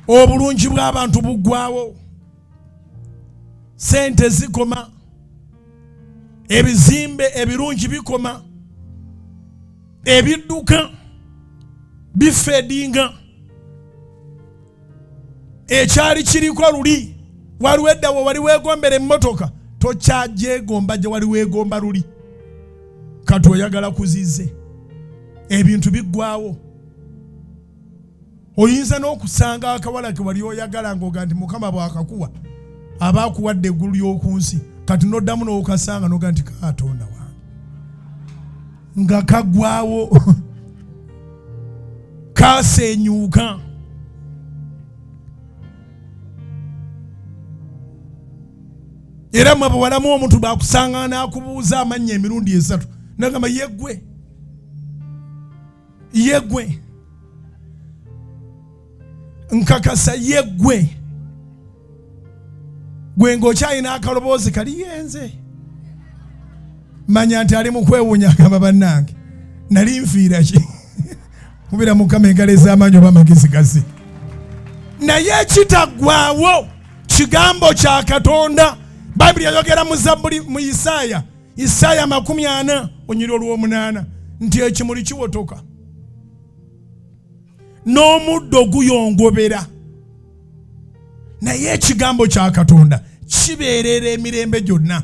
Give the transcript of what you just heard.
obulungi bw'abantu buggwawo, sente zikoma, ebizimbe ebirungi bikoma, ebidduka bifedinga, ekyali kiriko luli waliwo eddawo wali weegombera emmotoka tokyajegomba gye wali weegomba luli kati oyagala kuzize. Ebintu biggwawo. Oyinza n'okusanga akawala ke wali oyagala ng'oga nti Mukama bw'akakuwa abaakuwadde eggulu ly'oku nsi kati n'oddamu n'okasanga n'oga nti Katonda wange nga kaggwawo kasenyuuka. Era mwe bwalamu omuntu baakusanga n'akubuuza amannya emirundi 3 n'agamba yeggwe nkakasa yeggwe gwe ng'okyalina akaloboozi kali yenze manya nti ali mu kwewuunya agamba bannange nali nfiira ki mubira Mukama engalo ez'amaanyi oba amagezi gaze. Naye kitaggwaawo kigambo kya Katonda. Bayibuli yayogera mu Zabbuli mu Isaaya 40 onyiri olw'omunaana nti ekimuli kiwotoka n'omuddo guyongobera naye ekigambo kya Katonda kibeerera emirembe gyonna.